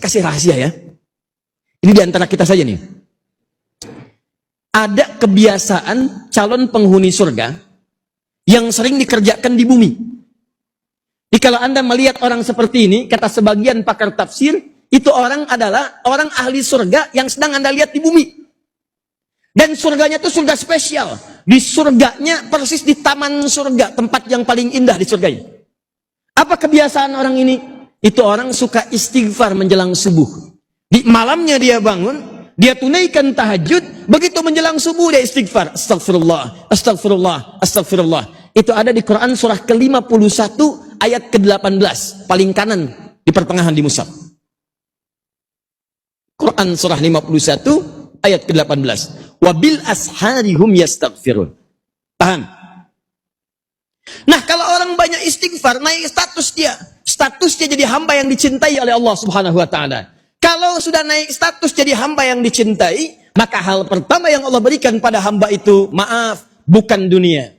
kasih rahasia ya. Ini diantara kita saja nih. Ada kebiasaan calon penghuni surga yang sering dikerjakan di bumi. Jadi kalau Anda melihat orang seperti ini, kata sebagian pakar tafsir, itu orang adalah orang ahli surga yang sedang Anda lihat di bumi. Dan surganya itu surga spesial. Di surganya persis di taman surga, tempat yang paling indah di surganya. Apa kebiasaan orang ini? Itu orang suka istighfar menjelang subuh. Di malamnya dia bangun, dia tunaikan tahajud, begitu menjelang subuh dia istighfar. Astagfirullah, astagfirullah, astagfirullah. Itu ada di Quran surah ke-51 ayat ke-18, paling kanan di pertengahan di mushaf. Quran surah 51 ayat ke-18. Wabil asharihum yastaghfirun. Tahan. Nah, kalau orang banyak istighfar, naik status dia. Statusnya jadi hamba yang dicintai oleh Allah Subhanahu wa taala. Kalau sudah naik status jadi hamba yang dicintai, maka hal pertama yang Allah berikan pada hamba itu, maaf, bukan dunia.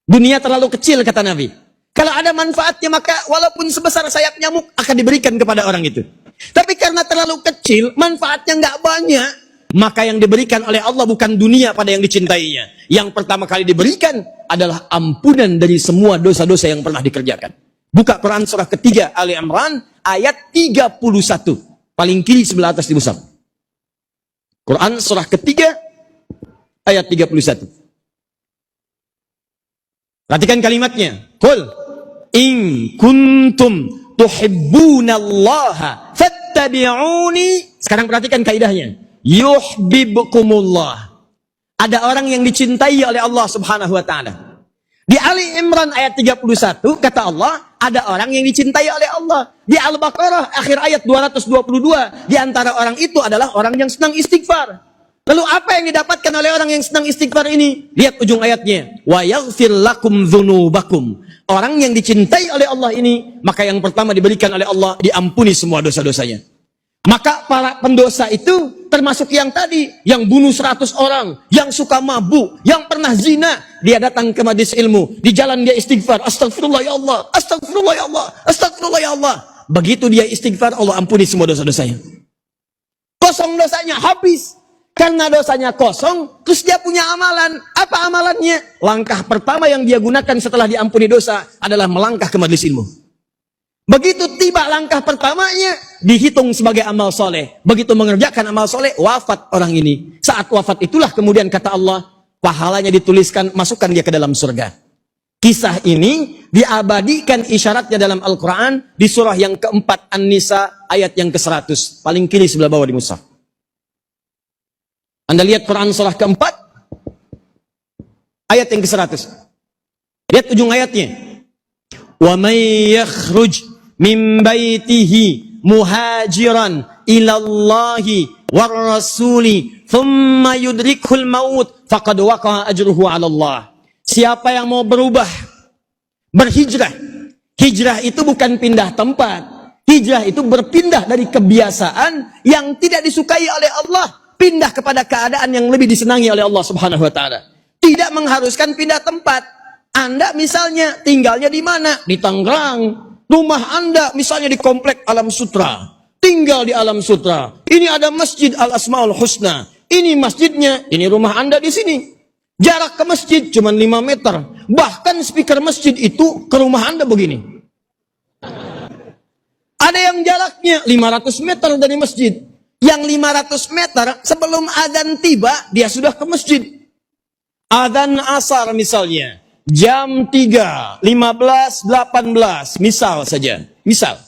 Dunia terlalu kecil, kata Nabi. Kalau ada manfaatnya, maka walaupun sebesar sayap nyamuk akan diberikan kepada orang itu. Tapi karena terlalu kecil, manfaatnya nggak banyak, maka yang diberikan oleh Allah bukan dunia pada yang dicintainya. Yang pertama kali diberikan adalah ampunan dari semua dosa-dosa yang pernah dikerjakan. Buka Quran surah ketiga Ali Imran ayat 31. Paling kiri sebelah atas di mushaf. Quran surah ketiga ayat 31. Perhatikan kalimatnya. Qul in kuntum tuhibbunallaha fattabi'uni. Sekarang perhatikan kaidahnya. Yuhibbukumullah. Ada orang yang dicintai oleh Allah Subhanahu wa taala. Di Ali Imran ayat 31 kata Allah, ada orang yang dicintai oleh Allah. Di Al-Baqarah akhir ayat 222, di antara orang itu adalah orang yang senang istighfar. Lalu apa yang didapatkan oleh orang yang senang istighfar ini? Lihat ujung ayatnya. Wa yaghfir lakum dzunubakum. Orang yang dicintai oleh Allah ini, maka yang pertama diberikan oleh Allah, diampuni semua dosa-dosanya. Maka para pendosa itu termasuk yang tadi, yang bunuh 100 orang, yang suka mabuk, yang pernah zina, dia datang ke majelis ilmu, di jalan dia istighfar, astagfirullah ya Allah, astagfirullah ya Allah, astagfirullah ya Allah. Begitu dia istighfar, Allah ampuni semua dosa-dosanya. Kosong dosanya, habis. Karena dosanya kosong, terus dia punya amalan. Apa amalannya? Langkah pertama yang dia gunakan setelah diampuni dosa adalah melangkah ke majelis ilmu. Begitu tiba langkah pertamanya, dihitung sebagai amal soleh. Begitu mengerjakan amal soleh, wafat orang ini. Saat wafat itulah kemudian kata Allah, pahalanya dituliskan, masukkan dia ke dalam surga. Kisah ini diabadikan isyaratnya dalam Al-Quran di surah yang keempat An-Nisa ayat yang ke-100. Paling kiri sebelah bawah di mushaf. Anda lihat Quran surah keempat ayat yang ke-100. Lihat ujung ayatnya. Wa may yakhruj min baitihi muhajiran ilallahi war rasuli thumma yudrikhul maut faqad waqa'a ajruhu 'ala Allah. Siapa yang mau berubah, berhijrah. Hijrah itu bukan pindah tempat. Hijrah itu berpindah dari kebiasaan yang tidak disukai oleh Allah, pindah kepada keadaan yang lebih disenangi oleh Allah Subhanahu wa taala. Tidak mengharuskan pindah tempat. Anda misalnya tinggalnya di mana? Di Tangerang. Rumah Anda misalnya di komplek Alam Sutra. Tinggal di Alam Sutra. Ini ada Masjid Al-Asmaul Husna. Ini masjidnya, ini rumah Anda di sini. Jarak ke masjid cuma 5 meter. Bahkan speaker masjid itu ke rumah Anda begini. Ada yang jaraknya 500 meter dari masjid. Yang 500 meter sebelum adzan tiba, dia sudah ke masjid. Adzan asar misalnya. Jam 3, 15, 18, misal saja. Misal.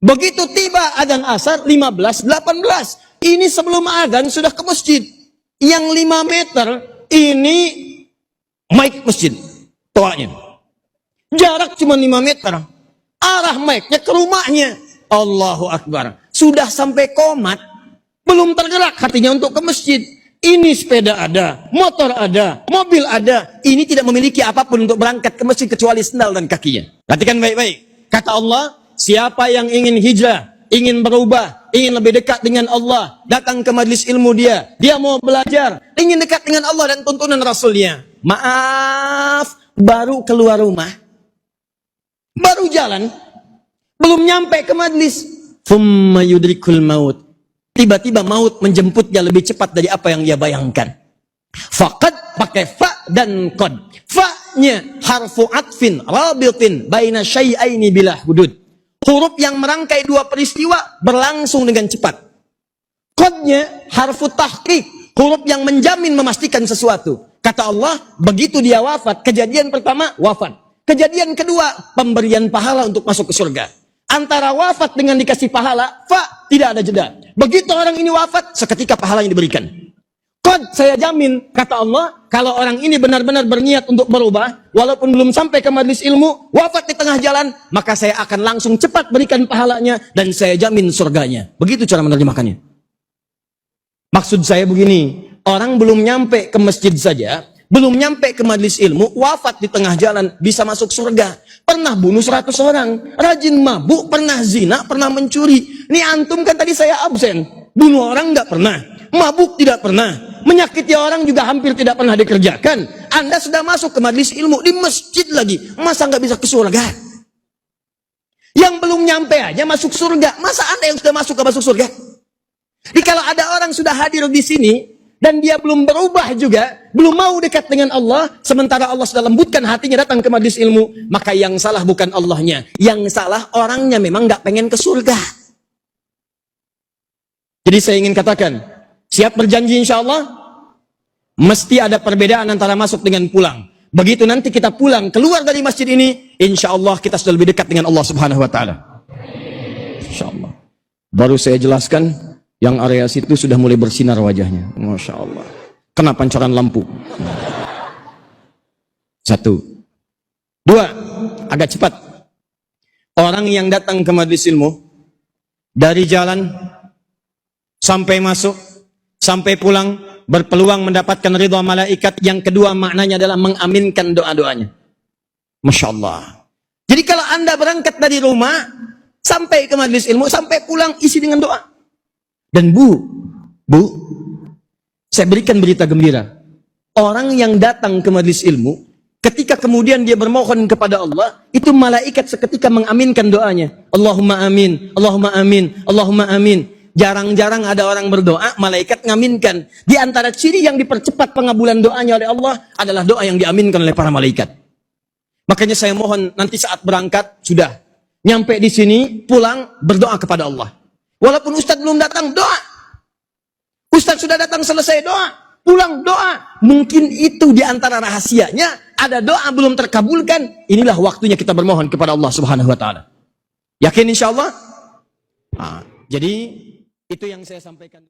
Begitu tiba adzan asar, 15, 18. Ini sebelum adzan sudah ke masjid. Yang 5 meter, ini mic masjid. Toanya. Jarak cuma 5 meter. Arah mic-nya ke rumahnya. Allahu Akbar. Sudah sampai komat, belum tergerak hatinya untuk ke masjid. Ini sepeda ada, motor ada, mobil ada. Ini tidak memiliki apapun untuk berangkat ke masjid kecuali sendal dan kakinya. Perhatikan baik-baik. Kata Allah, siapa yang ingin hijrah, ingin berubah, ingin lebih dekat dengan Allah, datang ke majelis ilmu dia mau belajar, ingin dekat dengan Allah dan tuntunan Rasulnya. Maaf, baru keluar rumah, baru jalan, belum nyampe ke majelis, thumma yudrikul maut. Tiba-tiba maut menjemputnya lebih cepat dari apa yang dia bayangkan. Faqad pakai fa dan qad. Fa-nya harfu atfin rabitin baina syai'aini bila hudud. Huruf yang merangkai dua peristiwa berlangsung dengan cepat. Qadnya harfu tahqiq, huruf yang menjamin memastikan sesuatu. Kata Allah, begitu dia wafat, kejadian pertama wafat. Kejadian kedua, pemberian pahala untuk masuk ke surga. Antara wafat dengan dikasih pahala, fa, tidak ada jeda. Begitu orang ini wafat, seketika pahala yang diberikan. Qad, saya jamin, kata Allah, kalau orang ini benar-benar berniat untuk berubah, walaupun belum sampai ke majelis ilmu, wafat di tengah jalan, maka saya akan langsung cepat berikan pahalanya, dan saya jamin surganya. Begitu cara menerjemahkannya. Maksud saya begini, orang belum nyampe ke masjid saja, belum nyampe ke majelis ilmu, wafat di tengah jalan, bisa masuk surga. Pernah bunuh 100 orang, rajin mabuk, pernah zina, pernah mencuri. Ini antum kan tadi saya absen. Bunuh orang nggak pernah, mabuk tidak pernah, menyakiti orang juga hampir tidak pernah dikerjakan. Anda sudah masuk ke majelis ilmu, di masjid lagi, masa nggak bisa ke surga? Yang belum nyampe aja masuk surga, masa Anda yang sudah masuk ke masuk surga? Jadi kalau ada orang sudah hadir di sini, dan dia belum berubah juga, belum mau dekat dengan Allah, sementara Allah sudah lembutkan hatinya datang ke majelis ilmu, maka yang salah bukan Allahnya, yang salah orangnya memang nggak pengen ke surga. Jadi saya ingin katakan, siap berjanji insya Allah, mesti ada perbedaan antara masuk dengan pulang. Begitu nanti kita pulang, keluar dari masjid ini, insya Allah kita sudah lebih dekat dengan Allah Subhanahu Wa Taala. Insya Allah. Baru saya jelaskan, yang area situ sudah mulai bersinar wajahnya. Masya Allah. Kena pancaran lampu. 1. 2. Agak cepat. Orang yang datang ke majelis ilmu, dari jalan, sampai masuk, sampai pulang, berpeluang mendapatkan ridha malaikat. Yang kedua maknanya adalah mengaminkan doa-doanya. Masya Allah. Jadi kalau Anda berangkat dari rumah, sampai ke majelis ilmu, sampai pulang, isi dengan doa. Dan bu, saya berikan berita gembira. Orang yang datang ke majelis ilmu, ketika kemudian dia bermohon kepada Allah, itu malaikat seketika mengaminkan doanya. Allahumma amin, Allahumma amin, Allahumma amin. Jarang-jarang ada orang berdoa, malaikat ngaminkan. Di antara ciri yang dipercepat pengabulan doanya oleh Allah adalah doa yang diaminkan oleh para malaikat. Makanya saya mohon nanti saat berangkat, sudah nyampe di sini, pulang, berdoa kepada Allah. Walaupun Ustadz belum datang, doa. Ustadz sudah datang, selesai doa. Pulang, doa. Mungkin itu di antara rahasianya. Ada doa belum terkabulkan. Inilah waktunya kita bermohon kepada Allah Subhanahu Wa Taala. Yakin insya Allah? Jadi itu yang saya sampaikan.